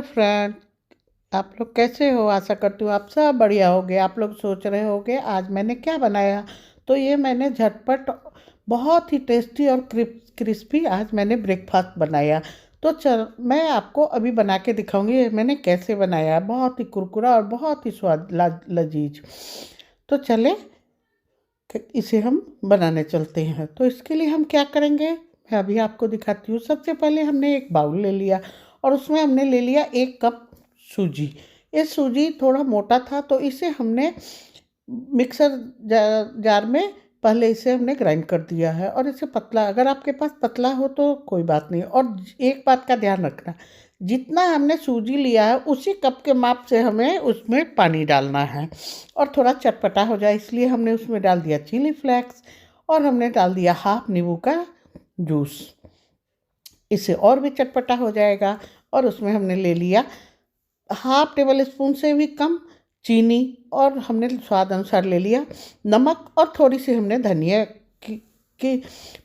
Friend, आप लोग कैसे हो? आशा करती हूँ आप सब बढ़िया होगे। आप लोग सोच रहे होगे आज मैंने क्या बनाया। तो ये मैंने झटपट बहुत ही टेस्टी और क्रिस्पी आज मैंने ब्रेकफास्ट बनाया। तो चल मैं आपको अभी बना के दिखाऊंगी ये मैंने कैसे बनाया है। बहुत ही कुरकुरा और बहुत ही लजीज। तो चले इसे हम बनाने चलते हैं। तो इसके लिए हम क्या करेंगे मैं अभी आपको दिखाती हूँ। सबसे पहले हमने एक बाउल ले लिया और उसमें हमने ले लिया 1 कप सूजी। ये सूजी थोड़ा मोटा था तो इसे हमने मिक्सर जार में पहले इसे हमने ग्राइंड कर दिया है। और इसे पतला, अगर आपके पास पतला हो तो कोई बात नहीं। और एक बात का ध्यान रखना, जितना हमने सूजी लिया है उसी कप के माप से हमें उसमें पानी डालना है। और थोड़ा चटपटा हो जाए इसलिए हमने उसमें डाल दिया चिली फ्लेक्स और हमने डाल दिया हाफ नींबू का जूस। इससे और भी चटपटा हो जाएगा। और उसमें हमने ले लिया हाफ टेबल स्पून से भी कम चीनी और हमने स्वाद अनुसार ले लिया नमक और थोड़ी सी हमने धनिया की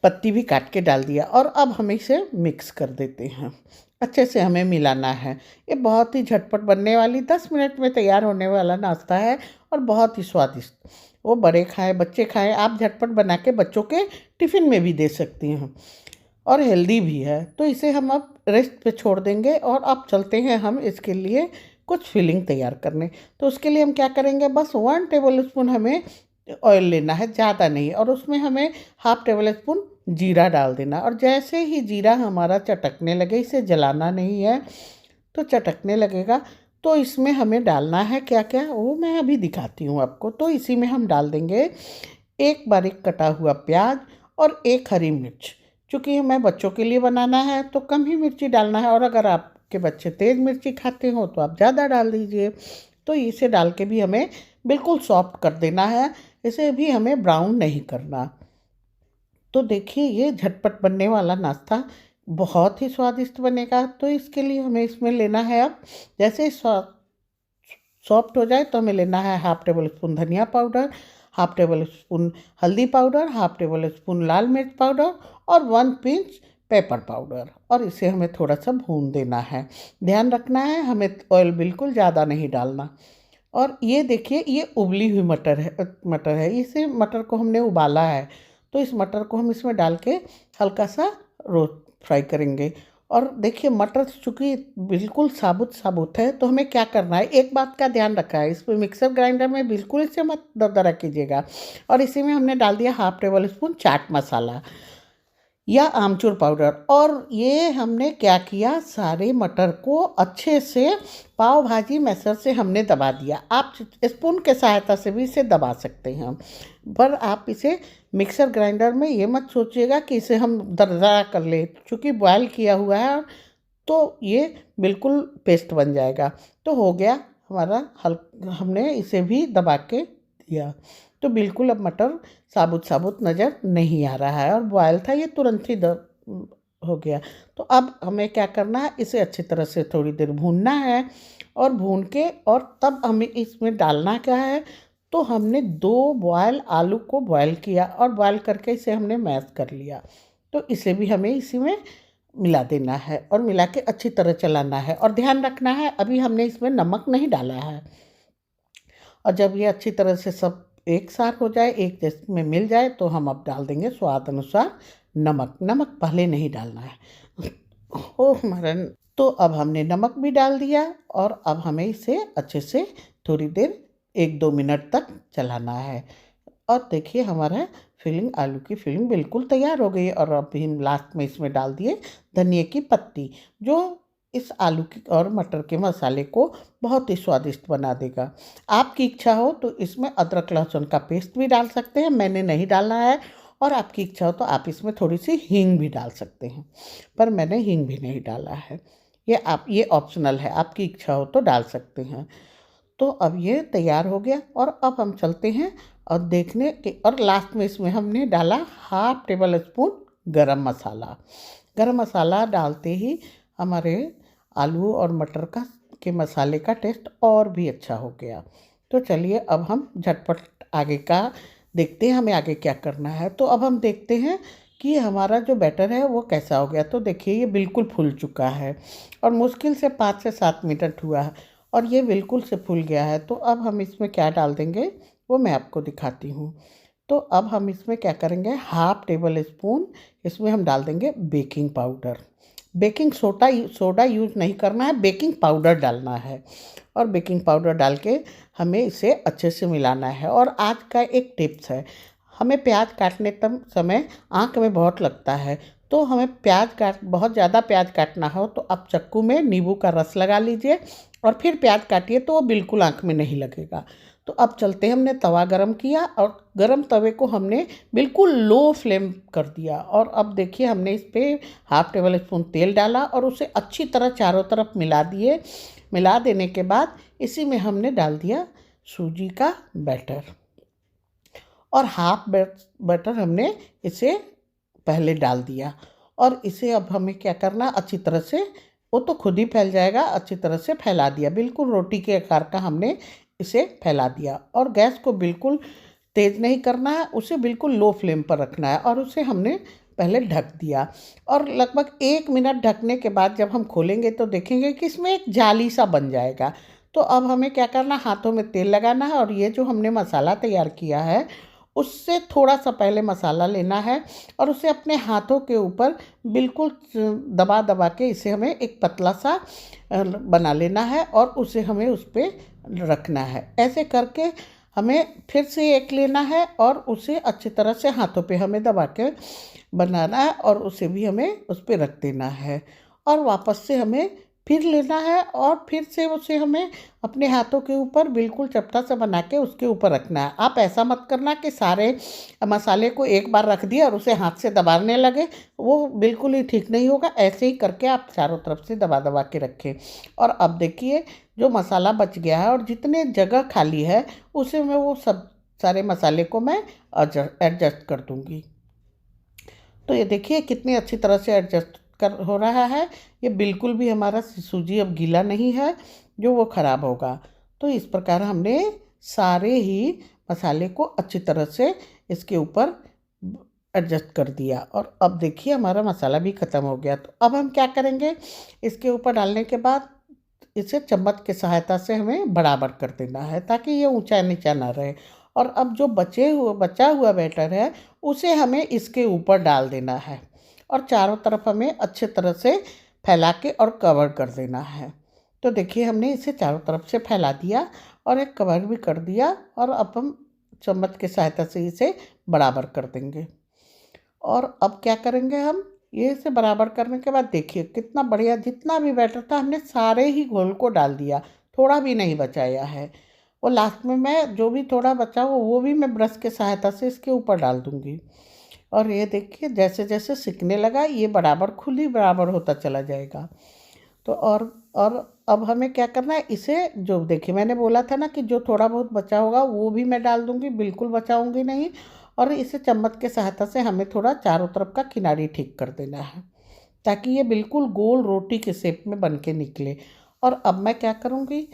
पत्ती भी काट के डाल दिया। और अब हम इसे मिक्स कर देते हैं। अच्छे से हमें मिलाना है। ये बहुत ही झटपट बनने वाली 10 मिनट में तैयार होने वाला नाश्ता है और बहुत ही स्वादिष्ट। वो बड़े खाएं बच्चे खाएं, आप झटपट बना के बच्चों के टिफ़िन में भी दे सकती हैं और हेल्दी भी है। तो इसे हम अब रेस्ट पे छोड़ देंगे और अब चलते हैं हम इसके लिए कुछ फिलिंग तैयार करने। तो उसके लिए हम क्या करेंगे, बस 1 टेबल स्पून हमें ऑयल लेना है, ज़्यादा नहीं। और उसमें हमें हाफ टेबल स्पून जीरा डाल देना। और जैसे ही जीरा हमारा चटकने लगे, इसे जलाना नहीं है, तो चटकने लगेगा तो इसमें हमें डालना है क्या क्या वो मैं अभी दिखाती हूँ आपको। तो इसी में हम डाल देंगे एक बारीक कटा हुआ प्याज और एक हरी मिर्च। चूँकि हमें बच्चों के लिए बनाना है तो कम ही मिर्ची डालना है, और अगर आपके बच्चे तेज़ मिर्ची खाते हो तो आप ज़्यादा डाल दीजिए। तो इसे डाल के भी हमें बिल्कुल सॉफ्ट कर देना है, इसे भी हमें ब्राउन नहीं करना। तो देखिए ये झटपट बनने वाला नाश्ता बहुत ही स्वादिष्ट बनेगा। तो इसके लिए हमें इसमें लेना है, अब जैसे सॉफ्ट हो जाए तो हमें लेना है हाफ टेबल स्पून धनिया पाउडर, हाफ टेबल स्पून हल्दी पाउडर, हाफ टेबल स्पून लाल मिर्च पाउडर और 1 पिंच पेपर पाउडर। और इसे हमें थोड़ा सा भून देना है। ध्यान रखना है हमें ऑयल बिल्कुल ज़्यादा नहीं डालना। और ये देखिए ये उबली हुई मटर है इसे मटर को हमने उबाला है। तो इस मटर को हम इसमें डाल के हल्का सा रोस्ट फ्राई करेंगे। और देखिए मटर चूँकि बिल्कुल साबुत साबुत है तो हमें क्या करना है, एक बात का ध्यान रखा है, इसमें मिक्सर ग्राइंडर में बिल्कुल इसे मत दरदरा कीजिएगा। और इसी में हमने डाल दिया half table spoon chaat masala या आमचूर पाउडर। और ये हमने क्या किया, सारे मटर को अच्छे से पाव भाजी मैसर से हमने दबा दिया। आप स्पून के सहायता से भी इसे दबा सकते हैं, पर आप इसे मिक्सर ग्राइंडर में ये मत सोचिएगा कि इसे हम दरदरा कर ले, क्योंकि बॉयल किया हुआ है तो ये बिल्कुल पेस्ट बन जाएगा। तो हो गया हमारा हमने इसे भी दबा के दिया। तो बिल्कुल अब मटर साबुत साबुत नज़र नहीं आ रहा है और बॉयल था ये तुरंत ही हो गया। तो अब हमें क्या करना है, इसे अच्छी तरह से थोड़ी देर भूनना है। और भून के और तब हमें इसमें डालना क्या है, तो हमने 2 बॉयल आलू को बॉयल किया और बॉयल करके इसे हमने मैश कर लिया। तो इसे भी हमें इसी में मिला देना है और मिला के अच्छी तरह चलाना है। और ध्यान रखना है अभी हमने इसमें नमक नहीं डाला है। और जब ये अच्छी तरह से सब एक साथ हो जाए, एक जैसे में मिल जाए, तो हम अब डाल देंगे स्वाद अनुसार नमक। नमक पहले नहीं डालना है। ओ हमारा, तो अब हमने नमक भी डाल दिया और अब हमें इसे अच्छे से थोड़ी देर 1-2 मिनट तक चलाना है। और देखिए हमारा आलू की फिलिंग बिल्कुल तैयार हो गई। और अब हम लास्ट में इसमें डाल दिए धनिया की पत्ती, जो इस आलू की और मटर के मसाले को बहुत ही स्वादिष्ट बना देगा। आपकी इच्छा हो तो इसमें अदरक लहसुन का पेस्ट भी डाल सकते हैं, मैंने नहीं डाला है। और आपकी इच्छा हो तो आप इसमें थोड़ी सी हींग भी डाल सकते हैं, पर मैंने हींग भी नहीं डाला है। ये ऑप्शनल है, आपकी इच्छा हो तो डाल सकते हैं। तो अब ये तैयार हो गया और अब हम चलते हैं और देखने के, और लास्ट में इसमें हमने डाला हाफ टेबल स्पून गरम मसाला। गरम मसाला डालते ही हमारे आलू और मटर का के मसाले का टेस्ट और भी अच्छा हो गया। तो चलिए अब हम झटपट आगे का देखते हैं हमें आगे क्या करना है। तो अब हम देखते हैं कि हमारा जो बैटर है वो कैसा हो गया। तो देखिए ये बिल्कुल फूल चुका है और मुश्किल से 5 से 7 मिनट हुआ है और ये बिल्कुल से फूल गया है। तो अब हम इसमें क्या डाल देंगे वो मैं आपको दिखाती हूँ। तो अब हम इसमें क्या करेंगे, हाफ टेबल स्पून इसमें हम डाल देंगे baking powder. Baking soda use नहीं करना है, बेकिंग पाउडर डालना है। और बेकिंग पाउडर डाल के हमें इसे अच्छे से मिलाना है। और आज का एक टिप्स है, हमें प्याज काटने तम समय आँख में बहुत लगता है। तो हमें बहुत ज़्यादा प्याज काटना हो तो आप चक्कू में नींबू का रस लगा लीजिए और फिर प्याज काटिए तो वो बिल्कुल आँख में नहीं लगेगा। तो अब चलते हमने तवा गरम किया और गरम तवे को हमने बिल्कुल लो फ्लेम कर दिया। और अब देखिए हमने इस पर हाफ टेबल स्पून तेल डाला और उसे अच्छी तरह चारों तरफ मिला दिए। मिला देने के बाद इसी में हमने डाल दिया सूजी का बैटर और हाफ बैटर हमने इसे पहले डाल दिया। और इसे अब हमें क्या करना, अच्छी तरह से, वो तो खुद ही फैल जाएगा, अच्छी तरह से फैला दिया। बिल्कुल रोटी के आकार का हमने इसे फैला दिया और गैस को बिल्कुल तेज़ नहीं करना है, उसे बिल्कुल लो फ्लेम पर रखना है। और उसे हमने पहले ढक दिया और लगभग 1 मिनट ढकने के बाद जब हम खोलेंगे तो देखेंगे कि इसमें एक जाली सा बन जाएगा। तो अब हमें क्या करना, हाथों में तेल लगाना है और ये जो हमने मसाला तैयार किया है उससे थोड़ा सा पहले मसाला लेना है और उसे अपने हाथों के ऊपर बिल्कुल दबा दबा के इसे हमें एक पतला सा बना लेना है और उसे हमें उस पर रखना है। ऐसे करके हमें फिर से एक लेना है और उसे अच्छी तरह से हाथों पे हमें दबा के बनाना है और उसे भी हमें उस पर रख देना है। और वापस से हमें फिर लेना है और फिर से उसे हमें अपने हाथों के ऊपर बिल्कुल चपटा सा बना के उसके ऊपर रखना है। आप ऐसा मत करना कि सारे मसाले को एक बार रख दिया और उसे हाथ से दबाने लगे, वो बिल्कुल ही ठीक नहीं होगा। ऐसे ही करके आप चारों तरफ से दबा दबा के रखें। और अब देखिए जो मसाला बच गया है और जितने जगह खाली है उसे मैं वो सब सारे मसाले को मैं एडजस्ट कर दूँगी। तो ये देखिए कितनी अच्छी तरह से एडजस्ट कर हो रहा है। ये बिल्कुल भी हमारा सूजी अब गीला नहीं है जो वो ख़राब होगा। तो इस प्रकार हमने सारे ही मसाले को अच्छी तरह से इसके ऊपर एडजस्ट कर दिया। और अब देखिए हमारा मसाला भी ख़त्म हो गया। तो अब हम क्या करेंगे, इसके ऊपर डालने के बाद इसे चम्मच की सहायता से हमें बराबर कर देना है ताकि ये ऊंचा नीचा ना रहे। और अब जो बचा हुआ बैटर है उसे हमें इसके ऊपर डाल देना है और चारों तरफ हमें अच्छे तरह से फैला के और कवर कर देना है। तो देखिए हमने इसे चारों तरफ से फैला दिया और एक कवर भी कर दिया और अब हम चम्मच की सहायता से इसे बराबर कर देंगे। और अब क्या करेंगे हम, ये इसे बराबर करने के बाद देखिए कितना बढ़िया, जितना भी बैटर था हमने सारे ही घोल को डाल दिया, थोड़ा भी नहीं बचाया है। और लास्ट में मैं जो भी थोड़ा बचा वो भी मैं ब्रश के सहायता से इसके ऊपर डाल दूँगी। और ये देखिए जैसे जैसे सिकने लगा ये बराबर खुद ही बराबर होता चला जाएगा। तो और अब हमें क्या करना है, इसे जो देखिए मैंने बोला था ना कि जो थोड़ा बहुत बचा होगा वो भी मैं डाल दूँगी, बिल्कुल बचाऊँगी नहीं। और इसे चम्मच के सहायता से हमें थोड़ा चारों तरफ का किनारी ठीक कर देना है ताकि ये बिल्कुल गोल रोटी के शेप में बन के निकले। और अब मैं क्या करूँगी,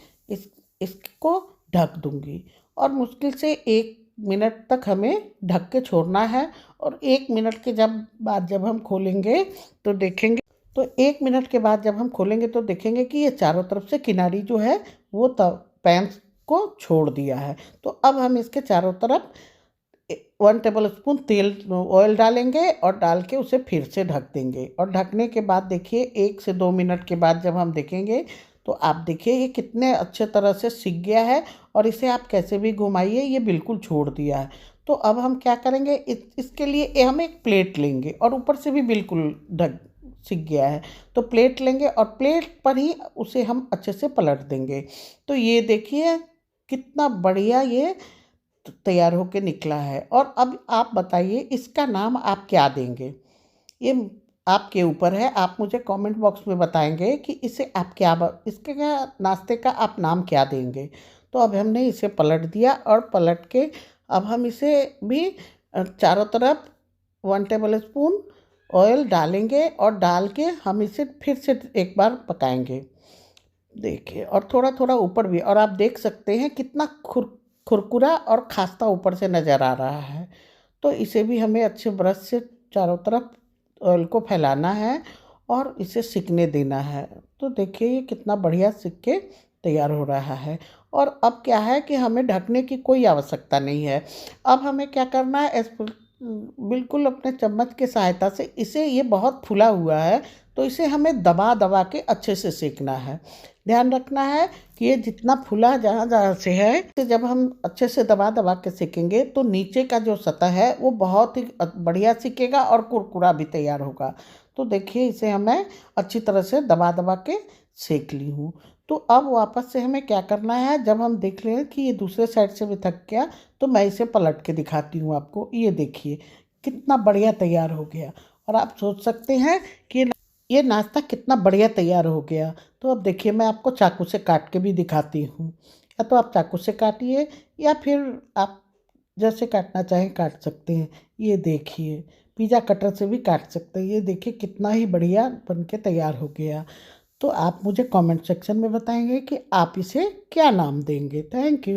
इसको ढक दूँगी और मुश्किल से 1 मिनट तक हमें ढक के छोड़ना है। और 1 मिनट के जब हम खोलेंगे तो देखेंगे, तो 1 मिनट के बाद जब हम खोलेंगे तो देखेंगे कि ये चारों तरफ से किनारी जो है वो पैन को छोड़ दिया है। तो अब हम इसके चारों तरफ 1 टेबल स्पून तेल ऑयल डालेंगे और डाल के उसे फिर से ढक देंगे। और ढकने के बाद देखिए 1 से 2 मिनट के बाद जब हम देखेंगे तो आप देखिए ये कितने अच्छे तरह से सिक गया है और इसे आप कैसे भी घुमाइए ये बिल्कुल छोड़ दिया है। तो अब हम क्या करेंगे, इसके लिए हम एक प्लेट लेंगे और ऊपर से भी बिल्कुल ढक सिक गया है। तो प्लेट लेंगे और प्लेट पर ही उसे हम अच्छे से पलट देंगे। तो ये देखिए कितना बढ़िया ये तैयार होके निकला है। और अब आप बताइए इसका नाम आप क्या देंगे, ये आपके ऊपर है। आप मुझे कमेंट बॉक्स में बताएंगे कि इसे आप इसके नाश्ते का आप नाम क्या देंगे। तो अब हमने इसे पलट दिया और पलट के अब हम इसे भी चारों तरफ 1 टेबल स्पून ऑयल डालेंगे और डाल के हम इसे फिर से एक बार पकाएंगे। देखिए और थोड़ा थोड़ा ऊपर भी, और आप देख सकते हैं कितना खुरकुरा और खास्ता ऊपर से नज़र आ रहा है। तो इसे भी हमें अच्छे ब्रश से चारों तरफ ऑयल को फैलाना है और इसे सिकने देना है। तो देखिए ये कितना बढ़िया सिक के तैयार हो रहा है। और अब क्या है कि हमें ढकने की कोई आवश्यकता नहीं है। अब हमें क्या करना है, बिल्कुल अपने चम्मच की सहायता से इसे, ये बहुत फूला हुआ है तो इसे हमें दबा दबा के अच्छे से सेकना है। ध्यान रखना है कि ये जितना फूला जहाँ जहाँ से है, तो जब हम अच्छे से दबा दबा के सेकेंगे तो नीचे का जो सतह है वो बहुत ही बढ़िया सिकेगा और कुरकुरा भी तैयार होगा। तो देखिए इसे हमें अच्छी तरह से दबा दबा के सेक ली हूँ। तो अब वापस से हमें क्या करना है, जब हम देख लें कि ये दूसरे साइड से भी थक गया तो मैं इसे पलट के दिखाती हूँ आपको। ये देखिए कितना बढ़िया तैयार हो गया। और आप सोच सकते हैं कि ये नाश्ता कितना बढ़िया तैयार हो गया। तो अब देखिए मैं आपको चाकू से काट के भी दिखाती हूँ। या तो आप चाकू से काटिए या फिर आप जैसे काटना चाहें काट सकते हैं। ये देखिए पिज़्ज़ा कटर से भी काट सकते हैं। ये देखिए कितना ही बढ़िया बन के तैयार हो गया। तो आप मुझे कमेंट सेक्शन में बताएंगे कि आप इसे क्या नाम देंगे। Thank you.